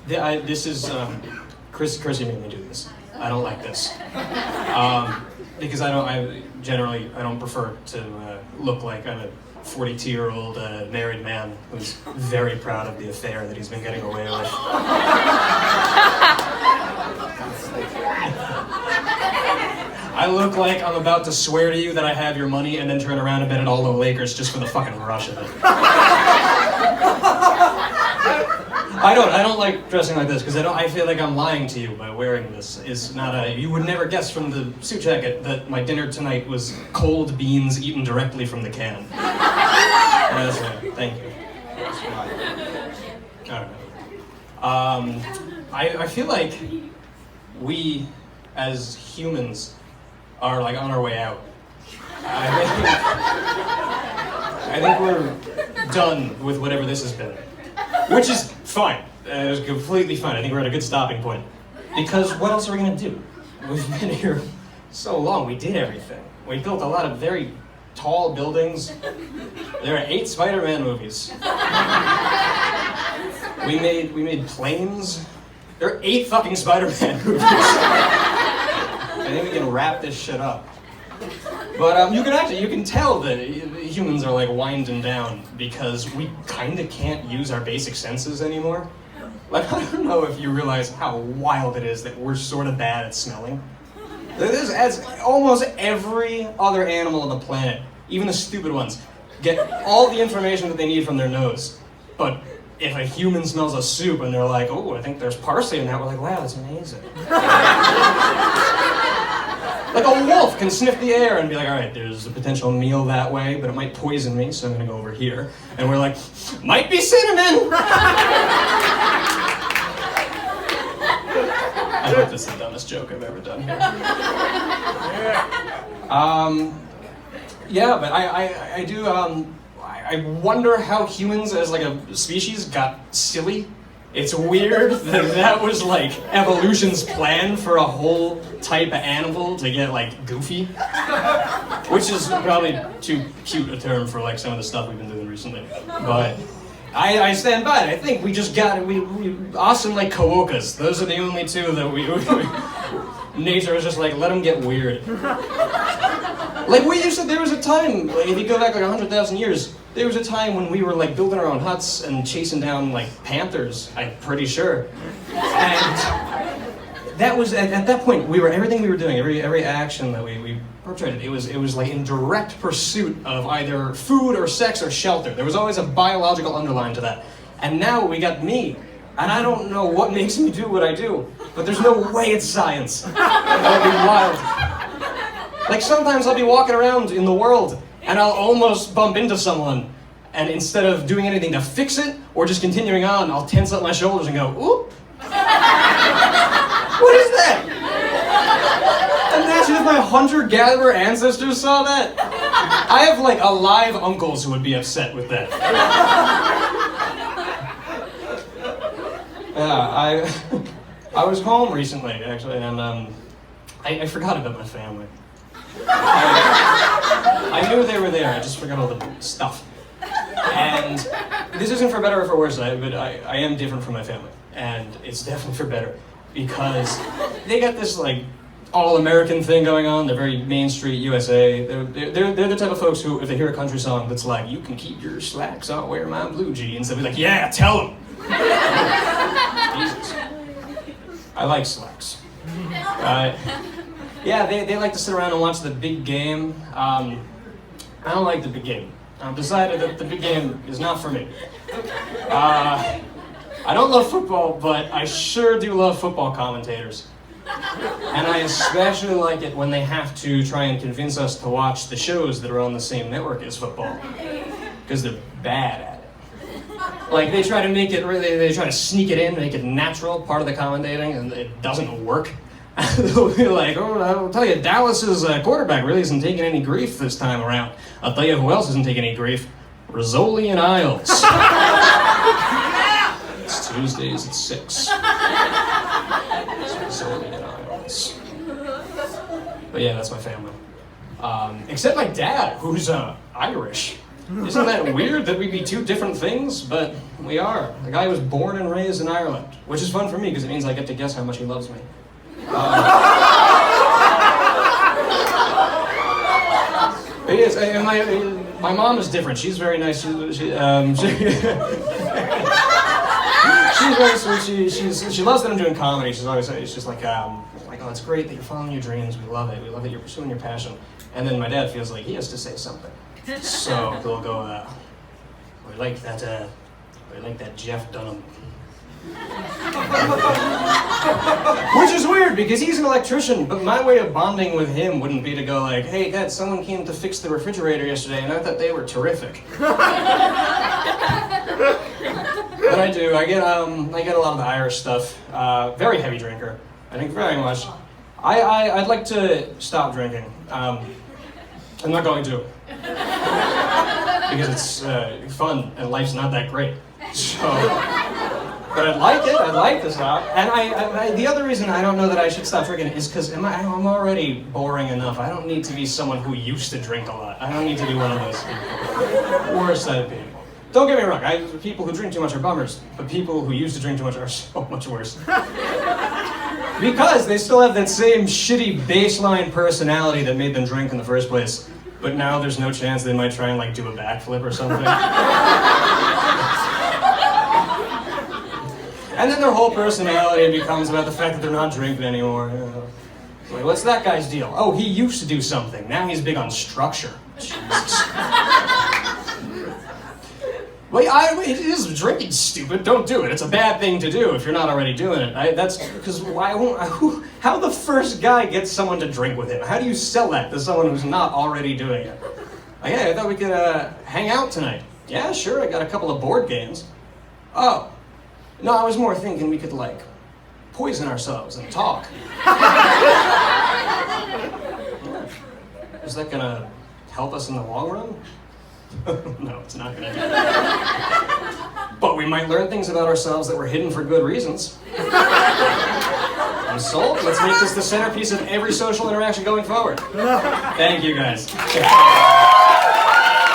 This is Chrissy made me do this. I don't like this because I don't prefer to look like I'm a 42-year-old married man who's very proud of the affair that he's been getting away with. I look like I'm about to swear to you that I have your money and then turn around and bet it all on the Lakers just for the fucking rush of it. I don't like dressing like this because I feel like I'm lying to you by wearing this. It's not you would never guess from the suit jacket that my dinner tonight was cold beans eaten directly from the can. That's right. Thank you. I don't know. I feel like we as humans are like on our way out. I think we're done with whatever this has been. Which is fine. It's completely fine. I think we're at a good stopping point. Because what else are we going to do? We've been here so long. We did everything. We built a lot of very tall buildings. There are 8 Spider-Man movies. We made planes. There are 8 fucking Spider-Man movies. I think we can wrap this shit up. But you can tell that humans are like winding down because we kind of can't use our basic senses anymore. Like, I don't know if you realize how wild it is that we're sort of bad at smelling. As almost every other animal on the planet, even the stupid ones, get all the information that they need from their nose. But if a human smells a soup and they're like, oh, I think there's parsley in that, we're like, wow, that's amazing. Like a wolf can sniff the air and be like, all right, there's a potential meal that way, but it might poison me, so I'm gonna go over here. And we're like, might be cinnamon! I hope this is the dumbest joke I've ever done here. Yeah, but I do, I wonder how humans as like a species got silly. It's weird that was like evolution's plan for a whole type of animal to get like goofy. Which is probably too cute a term for like some of the stuff we've been doing recently. But I stand by it. I think we just got we awesome like coocas. Those are the only two that we nature was just like, let them get weird. Like there was a time, like, if you go back like 100,000 years, there was a time when we were like building our own huts and chasing down like panthers, I'm pretty sure. And that was, at that point, everything we were doing, every action that we perpetrated, it was like in direct pursuit of either food or sex or shelter. There was always a biological underline to that. And now we got me. And I don't know what makes me do what I do, but there's no way it's science. That would be wild. Like sometimes I'll be walking around in the world and I'll almost bump into someone, and instead of doing anything to fix it or just continuing on, I'll tense up my shoulders and go, oop. What is that? Imagine if my hunter-gatherer ancestors saw that. I have like alive uncles who would be upset with that. Yeah, I was home recently, actually, and I forgot about my family. I knew they were there, I just forgot all the stuff. And this isn't for better or for worse, but I am different from my family. And it's definitely for better, because they got this like all-American thing going on. They're very Main Street USA. They're the type of folks who, if they hear a country song that's like, you can keep your slacks, I'll wear my blue jeans, they'll be like, yeah, tell them. Jesus. I like slacks. Yeah, they like to sit around and watch the big game. I don't like the big game. I've decided that the big game is not for me. I don't love football, but I sure do love football commentators. And I especially like it when they have to try and convince us to watch the shows that are on the same network as football. Because they're bad at it. Like, they try to make it really, they try to sneak it in, make it natural, part of the commentating, and it doesn't work. They'll be like, oh, I'll tell you, Dallas's quarterback really isn't taking any grief this time around. I'll tell you who else isn't taking any grief. Rizzoli and Isles. It's Tuesdays at 6. It's Rizzoli and Isles. But yeah, that's my family. Except my dad, who's Irish. Isn't that weird that we'd be two different things? But we are. The guy was born and raised in Ireland, which is fun for me because it means I get to guess how much he loves me. He is. And my mom is different. She's very nice. She's very sweet. She loves that I'm doing comedy. She's just like, oh, it's great that you're following your dreams. We love it. We love that you're pursuing your passion. And then my dad feels like he has to say something. So they'll go, we like that Jeff Dunham. Which is weird because he's an electrician, but my way of bonding with him wouldn't be to go like, hey Dad, someone came to fix the refrigerator yesterday and I thought they were terrific. But I do. I get a lot of the Irish stuff. Very heavy drinker. I think very much. I'd like to stop drinking. I'm not going to. Because it's fun and life's not that great. So, but I'd like to stop. And the other reason I don't know that I should stop drinking is because I'm already boring enough. I don't need to be someone who used to drink a lot. I don't need to be one of those people. Worst set of people. Don't get me wrong, people who drink too much are bummers, but people who used to drink too much are so much worse. Because they still have that same shitty baseline personality that made them drink in the first place. But now there's no chance they might try and like do a backflip or something. And then their whole personality becomes about the fact that they're not drinking anymore. You know? Like, what's that guy's deal? Oh, he used to do something. Now he's big on structure. Jesus. Well, it is drinking stupid. Don't do it. It's a bad thing to do if you're not already doing it. That's because how the first guy gets someone to drink with him? How do you sell that to someone who's not already doing it? Like, hey, I thought we could hang out tonight. Yeah, sure. I got a couple of board games. Oh, no, I was more thinking we could like poison ourselves and talk. Yeah. Is that gonna help us in the long run? No, it's not gonna do that. But we might learn things about ourselves that were hidden for good reasons. I'm sold. Let's make this the centerpiece of every social interaction going forward. Thank you, guys.